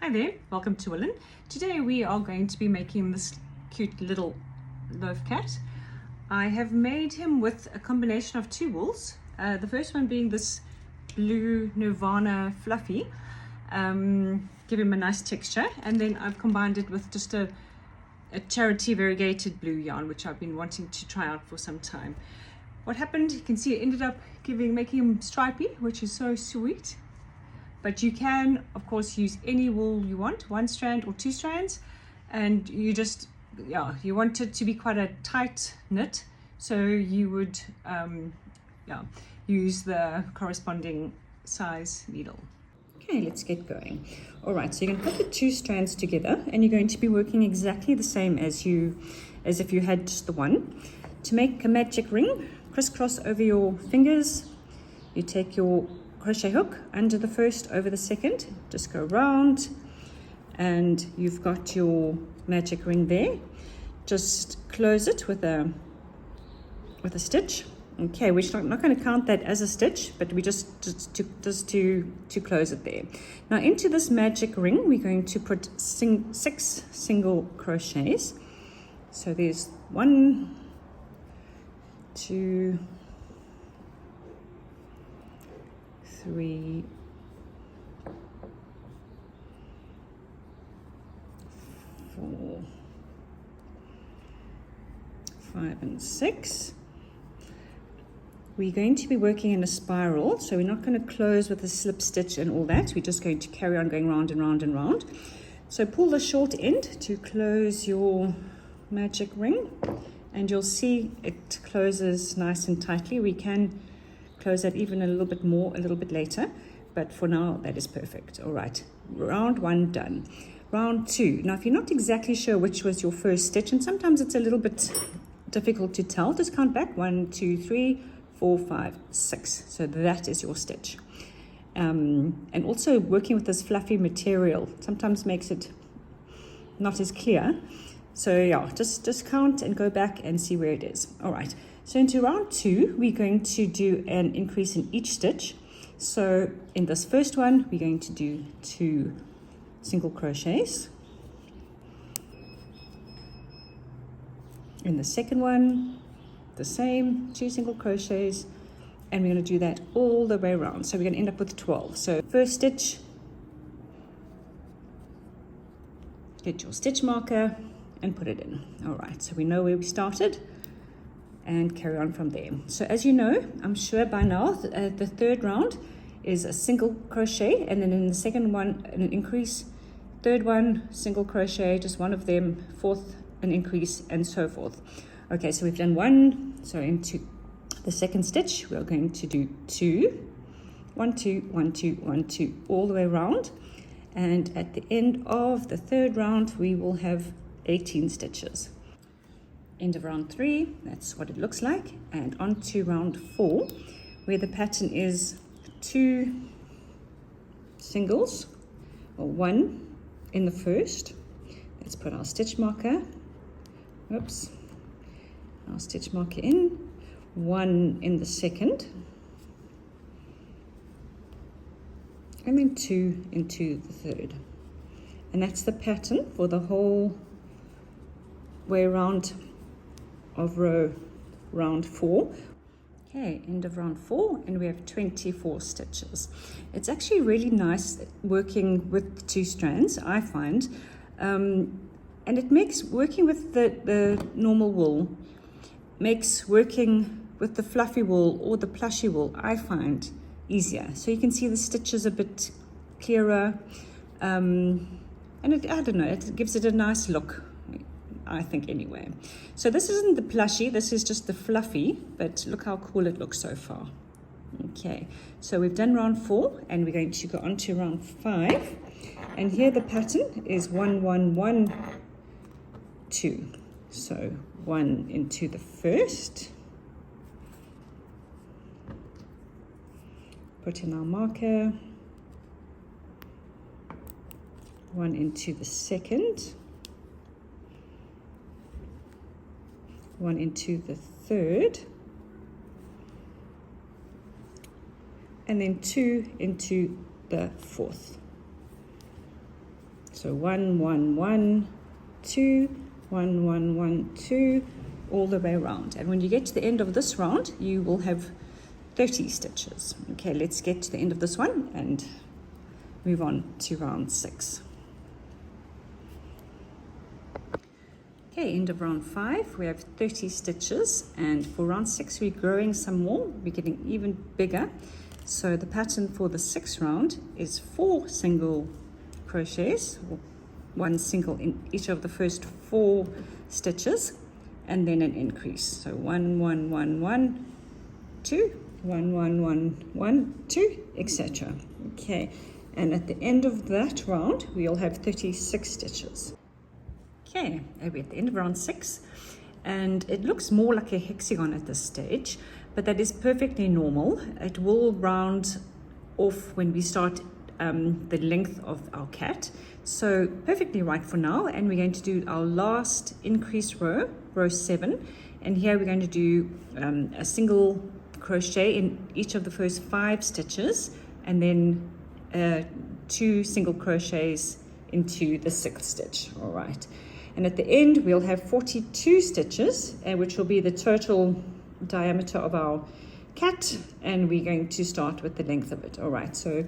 Hi there, welcome to Wool.lyn. Today we are going to be making this cute little LOAF cat. I have made him with a combination of two wools. The first one being this blue Nirvana fluffy, give him a nice texture, and then I've combined it with just a charity variegated blue yarn, which I've been wanting to try out for some time. What happened, you can see it ended up making him stripy, which is so sweet. But you can, of course, use any wool you want, one strand or two strands, and you just, you want it to be quite a tight knit, so you would, use the corresponding size needle. Okay, let's get going. All right, so you're going to put the two strands together, and you're going to be working exactly the same as if you had just the one. To make a magic ring, crisscross over your fingers. You take your crochet hook under the first, over the second, just go round, and you've got your magic ring there. Just close it with a stitch. Okay, we're not going to count that as a stitch, but we just to close it there. Now into this magic ring we're going to put 6 single crochets. So there's 1, 2, 3, 4, 5, and 6. We're going to be working in a spiral, so we're not going to close with a slip stitch and all that. We're just going to carry on going round and round and round. So pull the short end to close your magic ring, and you'll see it closes nice and tightly. We can close that even a little bit more a little bit later, but for now that is perfect. All right, round 1 done. Round 2. Now if you're not exactly sure which was your first stitch, and sometimes it's a little bit difficult to tell, just count back 1, 2, 3, 4, 5, 6. So that is your stitch. And also working with this fluffy material sometimes makes it not as clear. So yeah, just count and go back and see where it is. All right, so into round 2, we're going to do an increase in each stitch. So in this first one, we're going to do 2 single crochets. In the second one, the same, 2 single crochets, and we're going to do that all the way around. So we're going to end up with 12. So first stitch, get your stitch marker and put it in. All right, so we know where we started and carry on from there. So as you know, I'm sure by now, the third round is a single crochet, and then in the second one an increase, third one single crochet, just one of them, fourth an increase, and so forth. Okay, so we've done 1, so into the second stitch we're going to do 2, 1, 2, 1, 2, 1, 2 all the way around, and at the end of the third round we will have 18 stitches. End of round 3, that's what it looks like, and on to round 4, where the pattern is 2 singles, or 1 in the first. Let's put our stitch marker, oops, our stitch marker in, 1 in the second, and then 2 into the third. And that's the pattern for the whole way around of round 4. Okay, end of round 4, and we have 24 stitches. It's actually really nice working with 2 strands, I find, and it makes working with the normal wool, makes working with the fluffy wool or the plushy wool, I find, easier. So you can see the stitches a bit clearer, and I don't know, it gives it a nice look, I think, anyway. So this isn't the plushy, this is just the fluffy, but look how cool it looks so far. Okay, so we've done round 4, and we're going to go on to round 5, and here the pattern is 1, 1, 1, 2. So 1 into the first, put in our marker, 1 into the second, 1 into the third, and then 2 into the fourth. So 1 1 1 2 1 1 1 2 all the way around. And when you get to the end of this round, you will have 30 stitches. Okay, let's get to the end of this one and move on to round 6. Okay, end of round 5, we have 30 stitches, and for round 6 we're growing some more, we're getting even bigger. So the pattern for the 6th round is 4 single crochets, 1 single in each of the first 4 stitches, and then an increase. So 1 1 1 1 2 1 1 1 1 2, etc. Okay, and at the end of that round we'll have 36 stitches. Okay, we're at the end of round 6, and it looks more like a hexagon at this stage, but that is perfectly normal. It will round off when we start the length of our cat, so perfectly right for now. And we're going to do our last increase row, row 7, and here we're going to do a single crochet in each of the first 5 stitches, and then 2 single crochets into the 6th stitch. All right, and at the end we'll have 42 stitches, which will be the total diameter of our cat, and we're going to start with the length of it. All right, so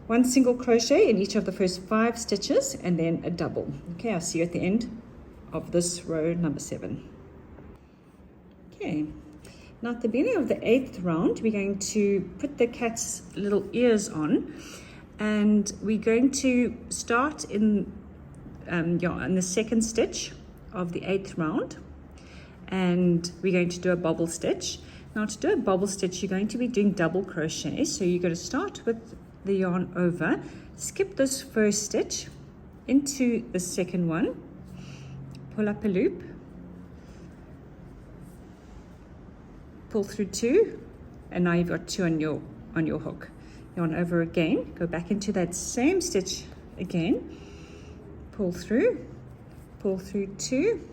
1 single crochet in each of the first 5 stitches, and then a double. Okay, I'll see you at the end of this row number 7. Okay, now at the beginning of the 8th round we're going to put the cat's little ears on, and we're going to start in the 2nd stitch of the 8th round, and we're going to do a bobble stitch. Now to do a bobble stitch you're going to be doing double crochet, so you're going to start with the yarn over, skip this first stitch into the second one, pull up a loop, pull through 2, and now you've got 2 on your hook. Yarn over again, go back into that same stitch again, pull through 2,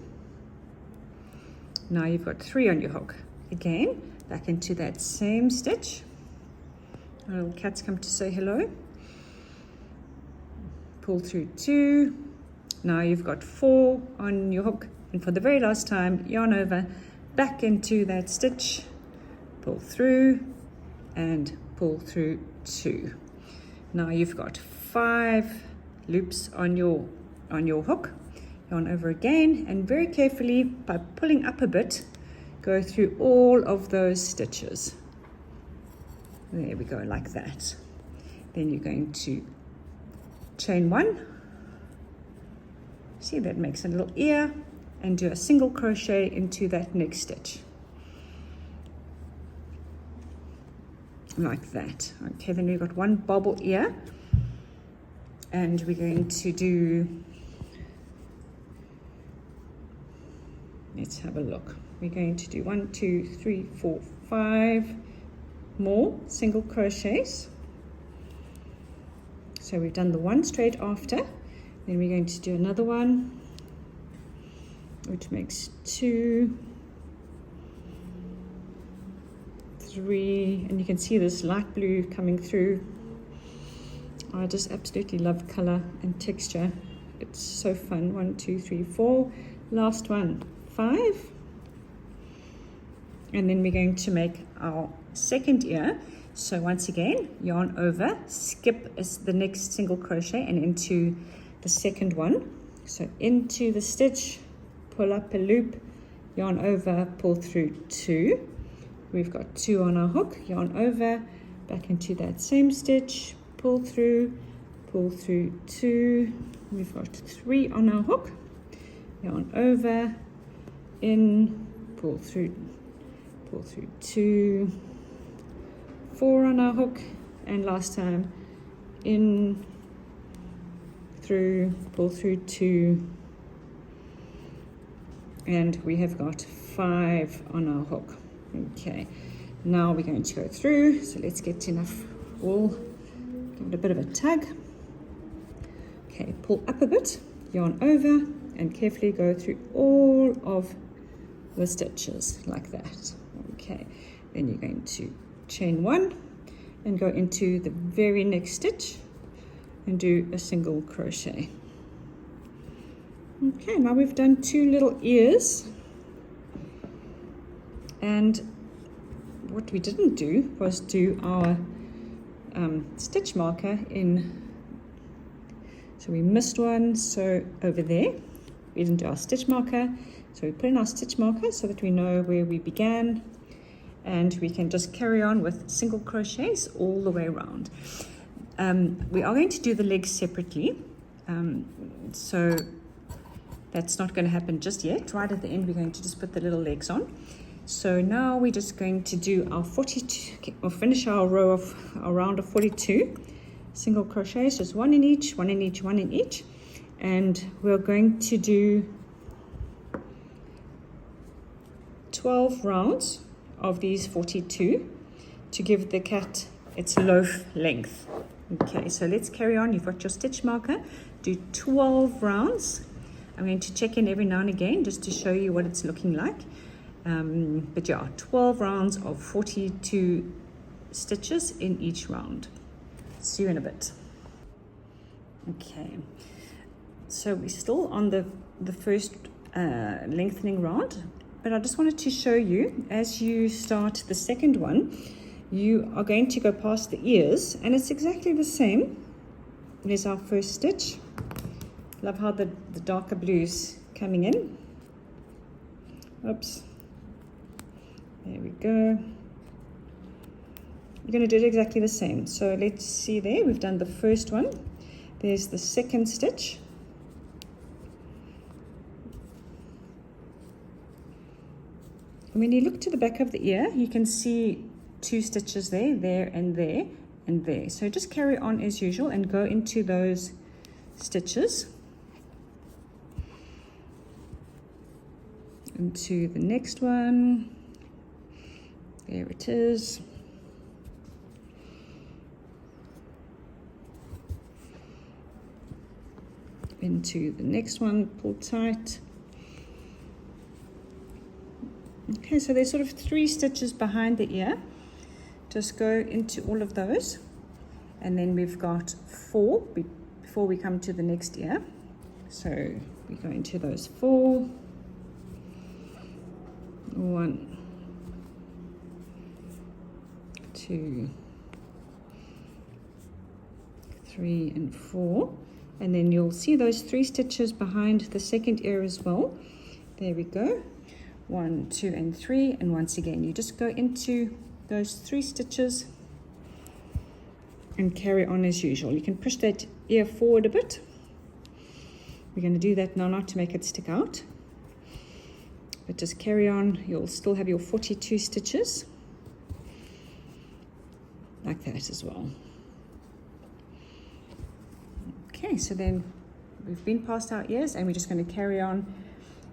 now you've got 3 on your hook. Again, back into that same stitch. Our little cat's come to say hello. Pull through 2, now you've got 4 on your hook, and for the very last time, yarn over, back into that stitch, pull through, and pull through 2. Now you've got 5 loops on your hook. Yarn over again, and very carefully, by pulling up a bit, go through all of those stitches. There we go, like that. Then you're going to chain 1. See, that makes a little ear, and do a single crochet into that next stitch. Like that. Okay, then we've got 1 bobble ear, and we're going to do, let's have a look. We're going to do 1 2 3 4 5 more single crochets. So we've done the one straight after, then we're going to do another one, which makes 2 3, and you can see this light blue coming through. I just absolutely love color and texture. It's so fun. 1 2 3 4, last one, 5, and then we're going to make our second ear. So once again, yarn over, skip the next single crochet and into the second one. So into the stitch, pull up a loop, yarn over, pull through 2. We've got 2 on our hook, yarn over, back into that same stitch, pull through 2. We've got 3 on our hook, yarn over, in, pull through 2, 4 on our hook, and last time in, through, pull through 2, and we have got 5 on our hook. Okay, now we're going to go through, so let's get enough wool, give it a bit of a tug. Okay, pull up a bit, yarn over, and carefully go through all of the stitches like that. Okay, then you're going to chain 1 and go into the very next stitch and do a single crochet. Okay, now we've done 2 little ears, and what we didn't do was do our stitch marker in, so we missed one, so over there we didn't do our stitch marker, so we put in our stitch marker so that we know where we began, and we can just carry on with single crochets all the way around. We are going to do the legs separately, so that's not going to happen just yet. Right at the end we're going to just put the little legs on. So now we're just going to do our 42, or finish our round of 42 single crochets, just one in each, one in each, one in each, and we're going to do 12 rounds of these 42 to give the cat its loaf length. Okay, so let's carry on. You've got your stitch marker, do 12 rounds. I'm going to check in every now and again just to show you what it's looking like. But yeah, 12 rounds of 42 stitches in each round. See you in a bit. Okay, so we're still on the first lengthening round, but I just wanted to show you, as you start the second one, you are going to go past the ears, and it's exactly the same. There's our first stitch. Love how the darker blue's coming in. Oops. There we go. You're going to do it exactly the same. So let's see there. We've done the first one. There's the second stitch. And when you look to the back of the ear, you can see 2 stitches there, there, and there, and there. So just carry on as usual and go into those stitches. Into the next one. There it is. Into the next one, pull tight. Okay, so there's sort of 3 stitches behind the ear. Just go into all of those, and then we've got 4 before we come to the next ear. So we go into those 4. 1, 2, 3, and 4, and then you'll see those 3 stitches behind the second ear as well. There we go. 1, 2, and 3, and once again you just go into those 3 stitches and carry on as usual. You can push that ear forward a bit. We're going to do that now, not to make it stick out, but just carry on. You'll still have your 42 stitches like that as well. Okay, so then we've been past our ears, and we're just going to carry on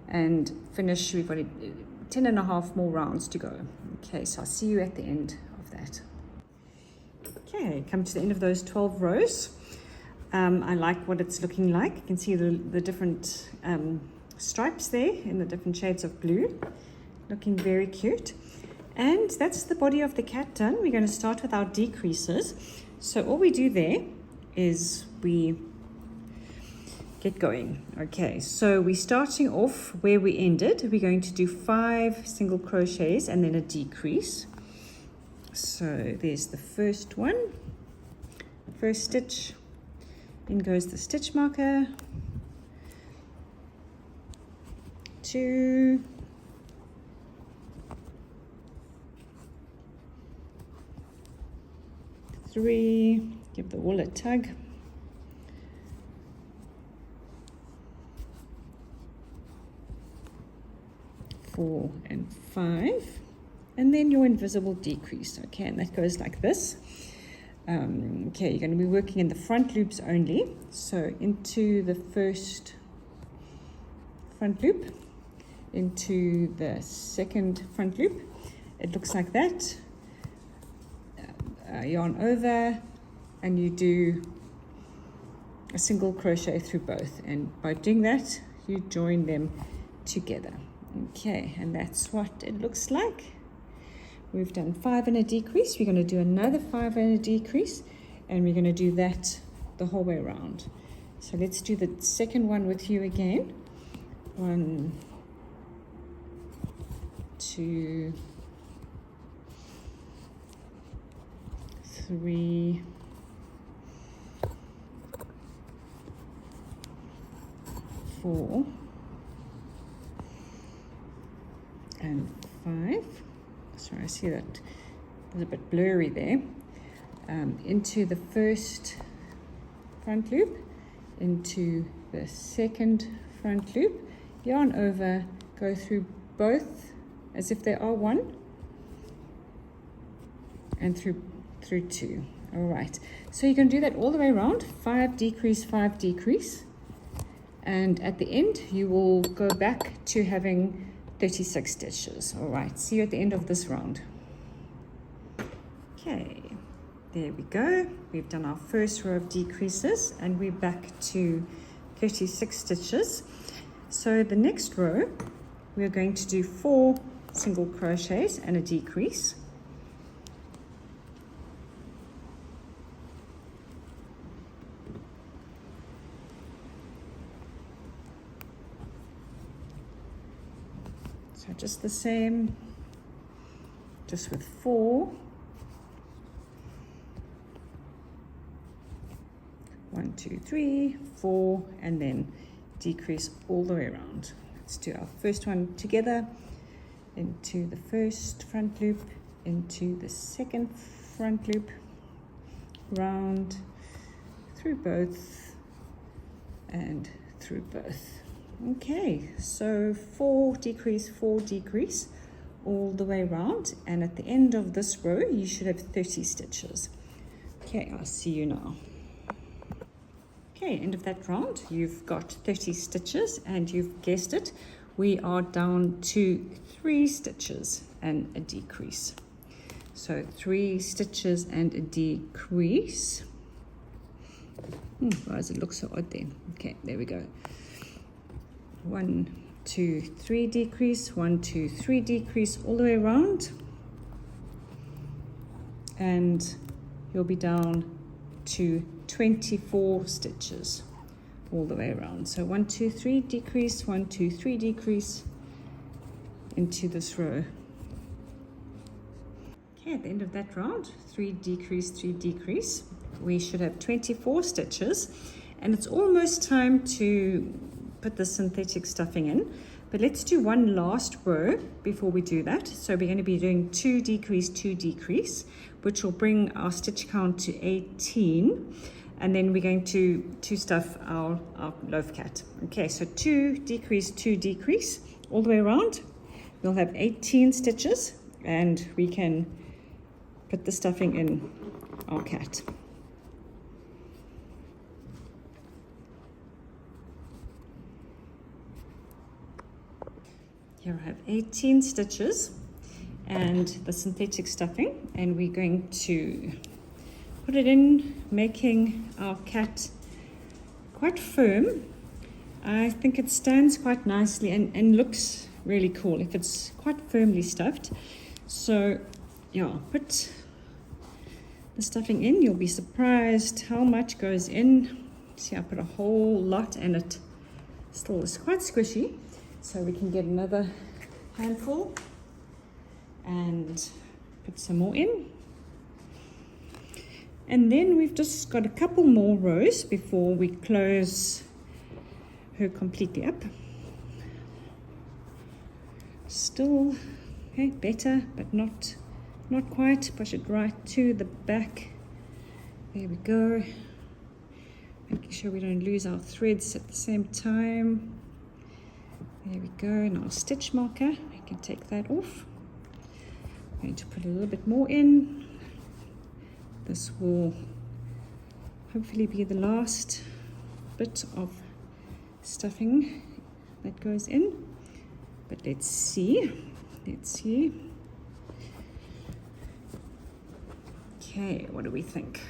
and finish. We've got 10.5 more rounds to go. Okay, so I'll see you at the end of that. Okay, come to the end of those 12 rows. I like what it's looking like. You can see the different stripes there in the different shades of blue, looking very cute. And that's the body of the cat done. We're going to start with our decreases. So all we do there is we get going. Okay, so we're starting off where we ended. We're going to do 5 single crochets and then a decrease. So there's the first one, first stitch, in goes the stitch marker, 2, 3, give the wool a tug, 4 and 5, and then your invisible decrease. Okay, and that goes like this. Okay, you're going to be working in the front loops only. So into the first front loop, into the second front loop. It looks like that. Yarn over, and you do a single crochet through both, and by doing that you join them together. Okay, and that's what it looks like. We've done 5 and a decrease. We're going to do another 5 and a decrease, and we're going to do that the whole way around. So let's do the second one with you again. 1, 2, 3, 4, and 5. Sorry, I see that was a bit blurry there. Into the first front loop, into the second front loop, yarn over, go through both as if they are one, and through 2. All right, so you can do that all the way around, 5 decrease, 5 decrease, and at the end you will go back to having 36 stitches. All right, see you at the end of this round. Okay, there we go. We've done our first row of decreases and we're back to 36 stitches. So the next row we're going to do 4 single crochets and a decrease. So just the same, just with 4. 1, 2, 3, 4, and then decrease all the way around. Let's do our first one together, into the first front loop, into the second front loop, round, through both, and through both. Okay, so 4 decrease, all the way around, and at the end of this row you should have 30 stitches. Okay, I'll see you now. Okay, end of that round, you've got 30 stitches, and you've guessed it, we are down to 3 stitches and a decrease. So 3 stitches and a decrease. Why does it look so odd then? Okay, there we go. 1, 2, 3 decrease, 1, 2, 3 decrease all the way around, and you'll be down to 24 stitches all the way around. So 1, 2, 3 decrease, 1, 2, 3 decrease into this row. Okay, at the end of that round, 3 decrease, 3 decrease, we should have 24 stitches, and it's almost time to put the synthetic stuffing in, but let's do one last row before we do that. So we're going to be doing 2 decrease, 2 decrease, which will bring our stitch count to 18, and then we're going to stuff our loaf cat. Okay, so 2 decrease, 2 decrease all the way around. We'll have 18 stitches, and we can put the stuffing in our cat. Here I have 18 stitches and the synthetic stuffing, and we're going to put it in, making our cat quite firm. I think it stands quite nicely and looks really cool if it's quite firmly stuffed. So yeah, put the stuffing in. You'll be surprised how much goes in. See, I put a whole lot, and it still is quite squishy. So we can get another handful and put some more in. And then we've just got a couple more rows before we close her completely up. Still, okay, better, but not quite. Push it right to the back. There we go. Making sure we don't lose our threads at the same time. There we go, and our stitch marker, we can take that off. I'm going to put a little bit more in. This will hopefully be the last bit of stuffing that goes in. But let's see. Okay, what do we think?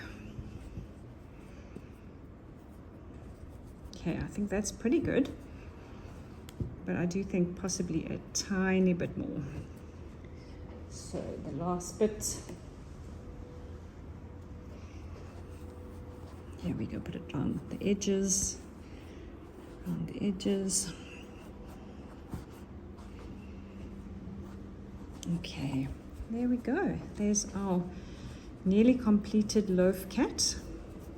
Okay, I think that's pretty good. But I do think possibly a tiny bit more. So the last bit. Here we go, put it on the edges. Around the edges. Okay, there we go. There's our nearly completed loaf cat.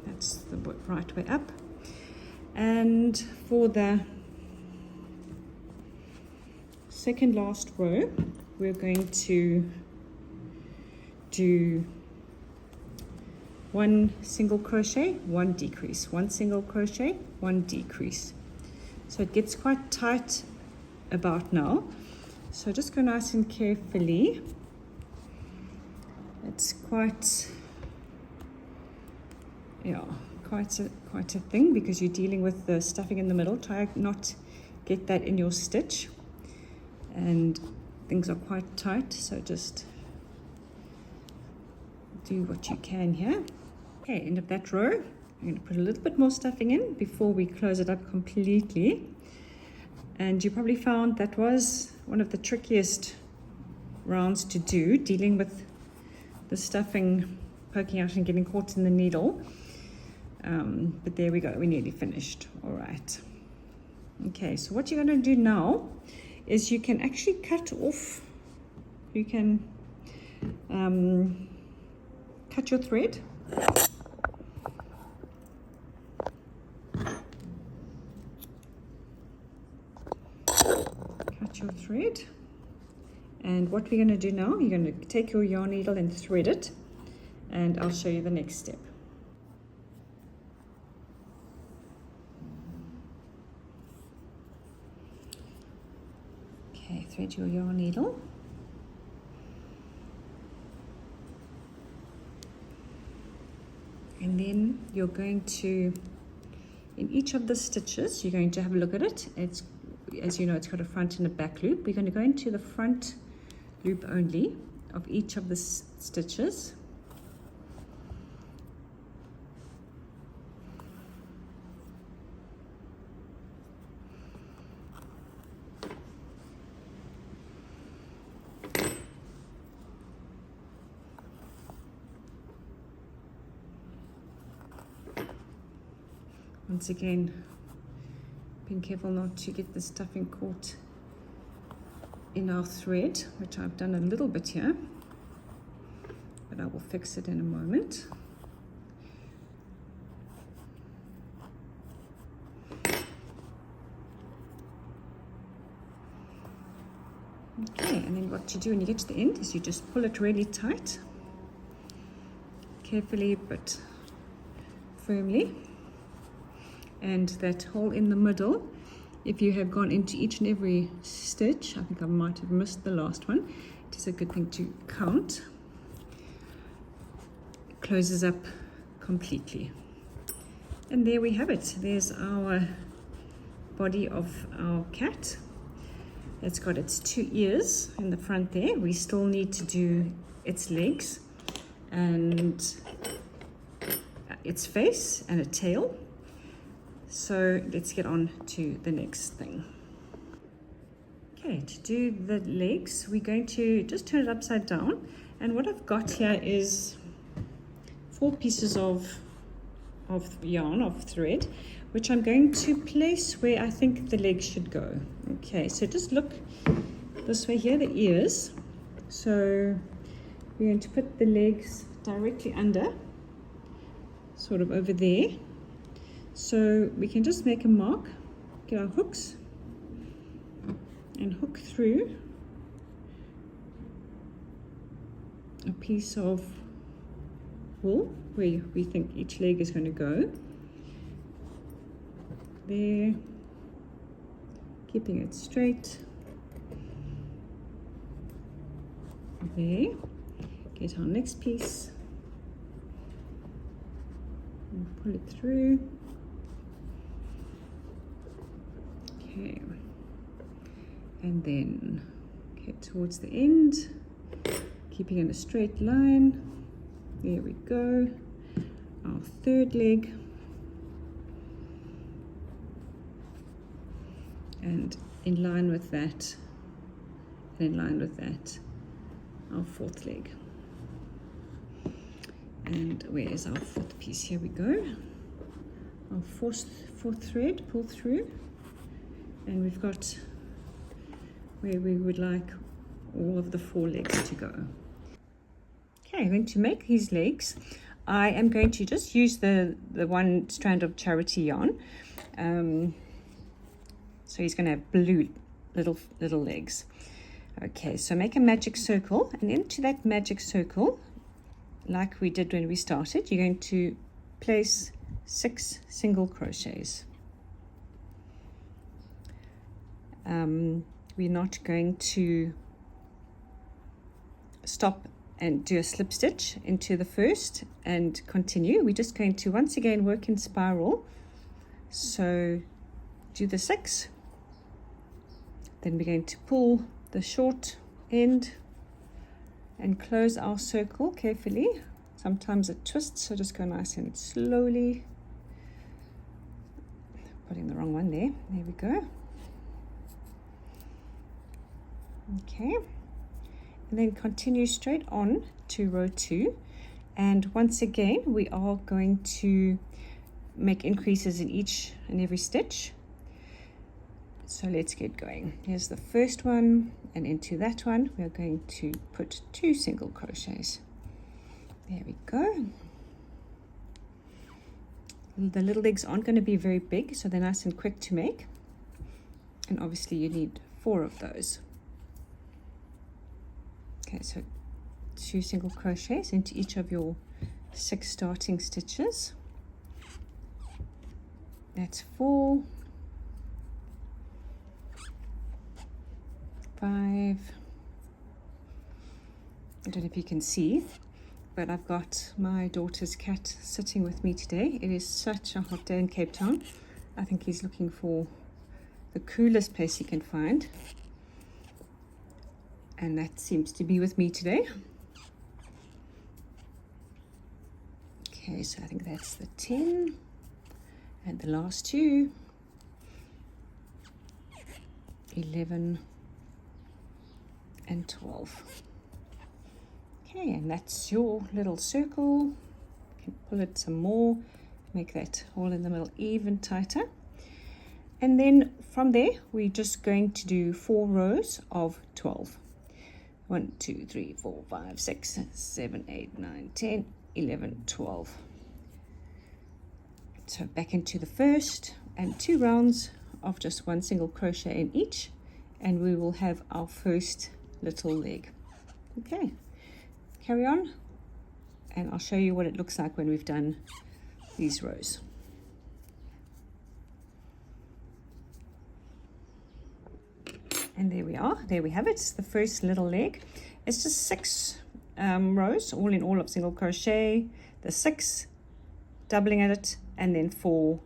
That's the right way up. And for the second last row, we're going to do 1 single crochet, 1 decrease, 1 single crochet, 1 decrease. So it gets quite tight about now. So just go nice and carefully. It's quite a thing because you're dealing with the stuffing in the middle. Try not get that in your stitch, and things are quite tight, so just do what you can here. Okay, end of that row. I'm going to put a little bit more stuffing in before we close it up completely. And you probably found that was one of the trickiest rounds to do, dealing with the stuffing poking out and getting caught in the needle. But there we go, we're nearly finished. All right. Okay, so what you're going to do now is you can actually cut off, you can cut your thread. Cut your thread. And what we're going to do now, you're going to take your yarn needle and thread it, and I'll show you the next step. Okay, thread your yarn needle. And then you're going to, in each of the stitches, you're going to have a look at it. It's, as you know, it's got a front and a back loop. We're going to go into the front loop only of each of the stitches. Once again, being careful not to get the stuffing caught in our thread, which I've done a little bit here, but I will fix it in a moment. Okay, and then what you do when you get to the end is you just pull it really tight, carefully but firmly. And that hole in the middle, if you have gone into each and every stitch, I think I might have missed the last one, it is a good thing to count. It closes up completely. And there we have it. There's our body of our cat. It's got its 2 ears in the front there. We still need to do its legs and its face and a tail. So let's get on to the next thing. Okay, to do the legs, we're going to just turn it upside down. And what I've got here is 4 pieces of yarn, of thread, which I'm going to place where I think the legs should go. Okay, so just look this way here, the ears. So we're going to put the legs directly under, sort of over there. So we can just make a mark, get our hooks, and hook through a piece of wool where we think each leg is going to go. There, keeping it straight. There, get our next piece and pull it through. Okay, and then get towards the end, keeping in a straight line. There we go, our third leg, and in line with that, our fourth leg. And where's our fourth piece? Here we go, our fourth thread, pull through. And we've got where we would like all of the 4 legs to go. Okay, I'm going to make these legs. I am going to just use the one strand of charity yarn. So he's going to have blue little legs. Okay, so make a magic circle, and into that magic circle, like we did when we started, you're going to place 6 single crochets. We're not going to stop and do a slip stitch into the first and continue. We're just going to once again work in spiral. So do the 6, then we're going to pull the short end and close our circle carefully. Sometimes it twists, so just go nice and slowly. Putting the wrong one there. There we go. Okay, and then continue straight on to row 2, and once again we are going to make increases in each and every stitch. So let's get going. Here's the first one, and into that one we are going to put 2 single crochets. There we go. The little legs aren't going to be very big, so they're nice and quick to make, and obviously you need 4 of those. Okay, so 2 single crochets into each of your 6 starting stitches. That's 4, 5. I don't know if you can see, but I've got my daughter's cat sitting with me today. It is such a hot day in Cape Town. I think he's looking for the coolest place he can find, and that seems to be with me today. Okay, so I think that's the 10 and the last 2, 11 and 12. Okay, and that's your little circle. You can pull it some more, make that hole in the middle even tighter. And then from there, we're just going to do 4 rows of 12. 1, 2, 3, 4, 5, 6, 7, 8, 9, 10, 11, 12. So back into the first, and 2 rounds of just 1 single crochet in each, and we will have our first little leg. Okay, carry on, and I'll show you what it looks like when we've done these rows. And there we are, there we have it, the first little leg. It's just 6 rows, all in all, of single crochet, the 6, doubling at it, and then 4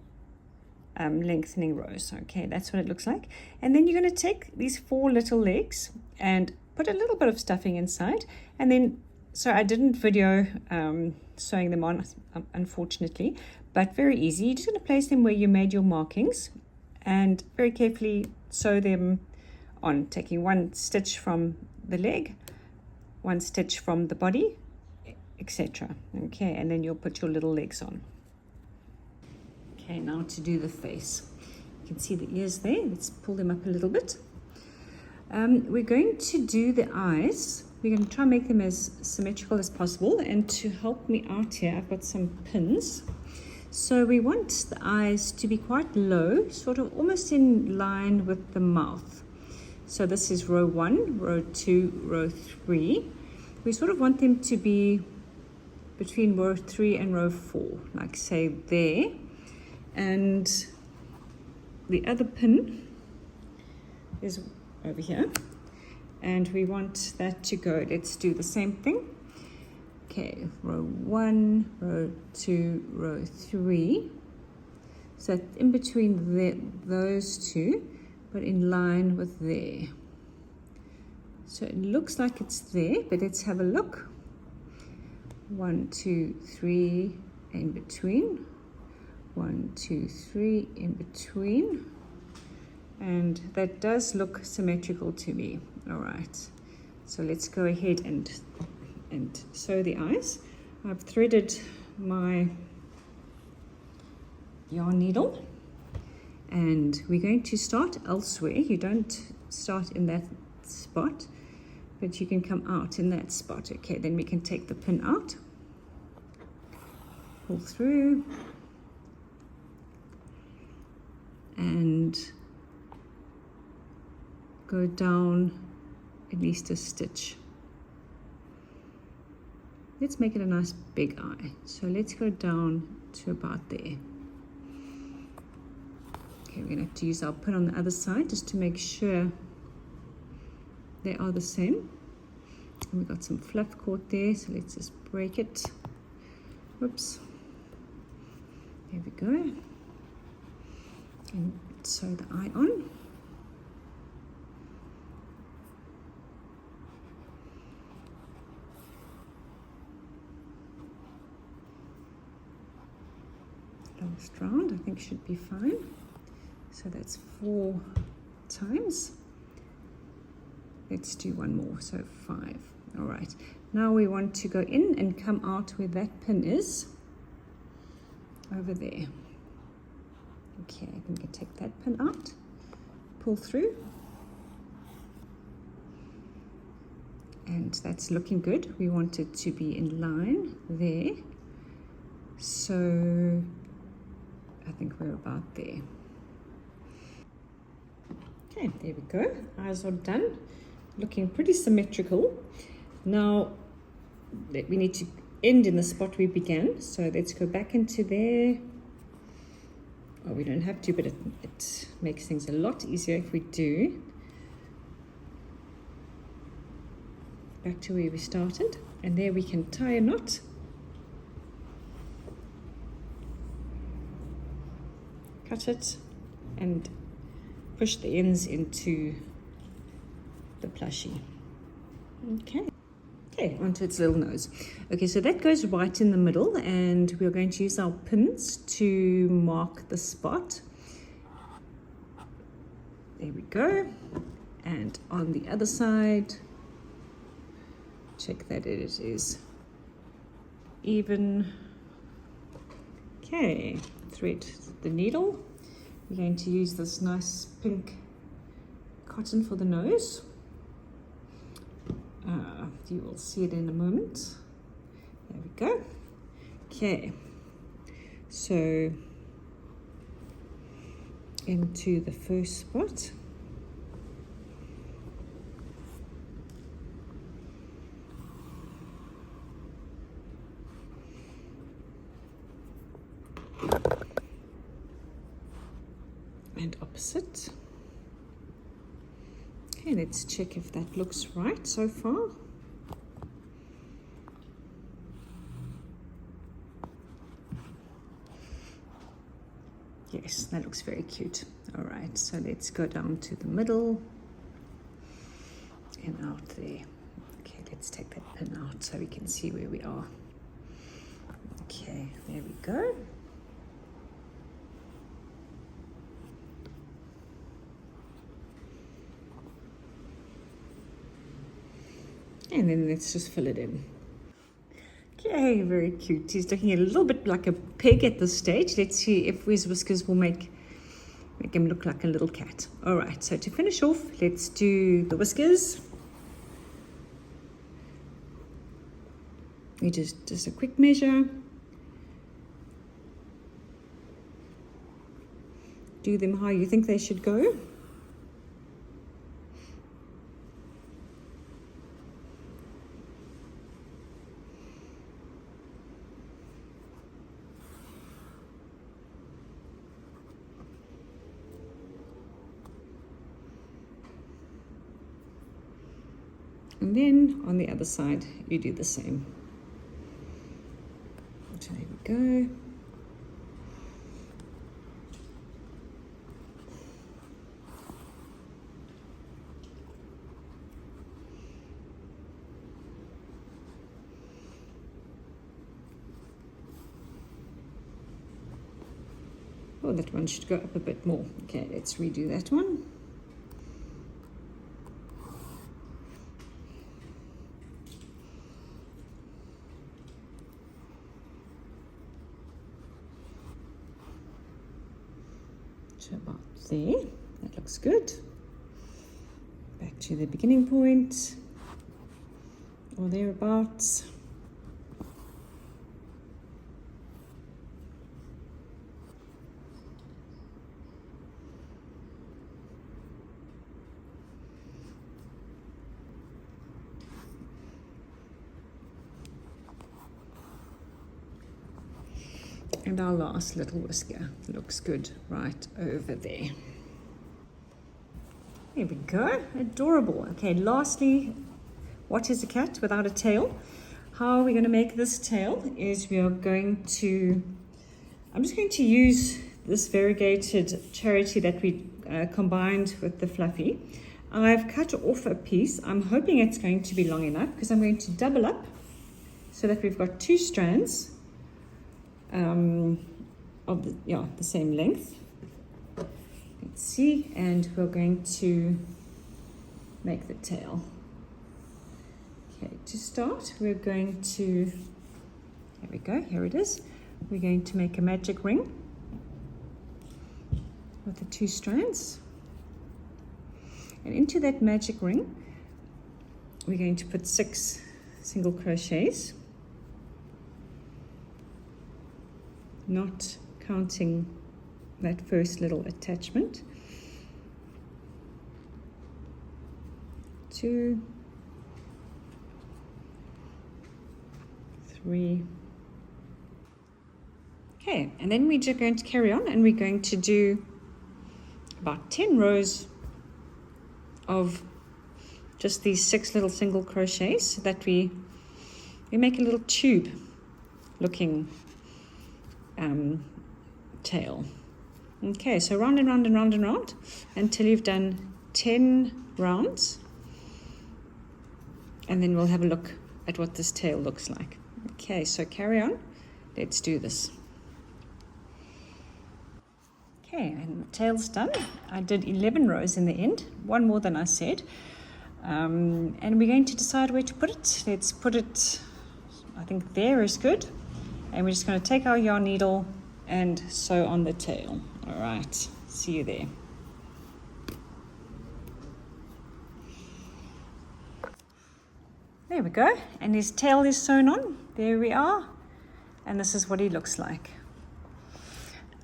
lengthening rows. Okay, that's what it looks like. And then you're going to take these 4 little legs and put a little bit of stuffing inside, and then, so I didn't video sewing them on, unfortunately, but very easy. You're just going to place them where you made your markings and very carefully sew them on, taking 1 stitch from the leg, 1 stitch from the body, etc. Okay, and then you'll put your little legs on. Okay, now to do the face. You can see the ears there. Let's pull them up a little bit. We're going to do the eyes. We're going to try and make them as symmetrical as possible, and to help me out here, I've got some pins. So we want the eyes to be quite low, sort of almost in line with the mouth. So this is row 1, row 2, row 3. We sort of want them to be between row 3 and row 4, like say there. And the other pin is over here, and we want that to go. Let's do the same thing. Okay, row 1, row 2, row 3. So in between those 2, but in line with there. So it looks like it's there, but let's have a look. 1, 2, 3 in between. 1, 2, 3 in between. And that does look symmetrical to me. All right, so let's go ahead and sew the eyes. I've threaded my yarn needle, and we're going to start elsewhere. You don't start in that spot. but you can come out in that spot. Okay, then we can take the pin out, pull through, and go down at least a stitch. Let's make it a nice big eye. So let's go down to about there. Okay, we're going to have to use our pin on the other side just to make sure they are the same. And we've got some fluff caught there, so let's just break it. Whoops. There we go. And sew the eye on. Last round, I think should be fine. So that's 4 times. Let's do one more, so 5. All right, now we want to go in and come out where that pin is, over there. Okay, I can take that pin out, pull through, and that's looking good. We want it to be in line there, so I think we're about there. Okay, there we go. Eyes are done, looking pretty symmetrical. Now we need to end in the spot we began, so let's go back into there. Oh, we don't have to, but it makes things a lot easier if we do. Back to where we started, and there we can tie a knot. Cut it and push the ends into the plushie. Okay, onto its little nose. Okay, so that goes right in the middle, and we're going to use our pins to mark the spot. There we go. And on the other side, check that it is even. Okay, thread the needle. We're going to use this nice pink cotton for the nose. You will see it in a moment. There we go. Okay, so into the first spot. And opposite. Okay, let's check if that looks right so far. Yes, that looks very cute. All right, so let's go down to the middle and out there. Okay, let's take that pin out so we can see where we are. Okay, there we go. And then let's just fill it in. Okay, very cute. He's looking a little bit like a pig at this stage. Let's see if his whiskers will make him look like a little cat. All right, so to finish off, let's do the whiskers. We just a quick measure. Do them how you think they should go. And then on the other side, you do the same. So there we go. Oh, that one should go up a bit more. Okay, let's redo that one. So about there, that looks good. Back to the beginning point. or thereabouts. And our last little whisker looks good right over there. There we go, adorable. Okay, lastly, what is a cat without a tail? How are we going to make this tail is we are going to, I'm just going to use this variegated charity that we combined with the fluffy. I've cut off a piece. I'm hoping it's going to be long enough because I'm going to double up so that we've got 2 strands of the same length. Let's see, and we're going to make the tail. Okay, to start, we're going to, there we go, here it is. We're going to make a magic ring with the 2 strands. And into that magic ring, we're going to put 6 single crochets, not counting that first little attachment. 2, 3. Okay, and then we're just going to carry on, and we're going to do about 10 rows of just these 6 little single crochets so that we make a little tube looking tail. Okay, so round and round and round and round until you've done 10 rounds, and then we'll have a look at what this tail looks like. Okay, so carry on, let's do this. Okay, and the tail's done. I did 11 rows in the end, 1 more than I said, and we're going to decide where to put it. Let's put it, I think there is good, and we're just going to take our yarn needle and sew on the tail. All right, see you there. There we go, and his tail is sewn on. There we are, and this is what he looks like.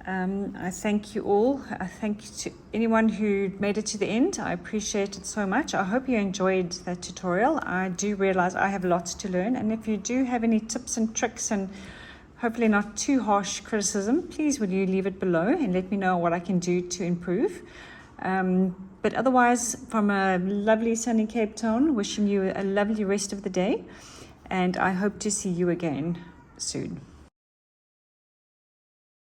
I thank you all. I thank you to anyone who made it to the end. I appreciate it so much. I hope you enjoyed that tutorial. I do realize I have lots to learn, and if you do have any tips and tricks and hopefully not too harsh criticism, please will you leave it below and let me know what I can do to improve. But otherwise, from a lovely sunny Cape Town, wishing you a lovely rest of the day, and I hope to see you again soon.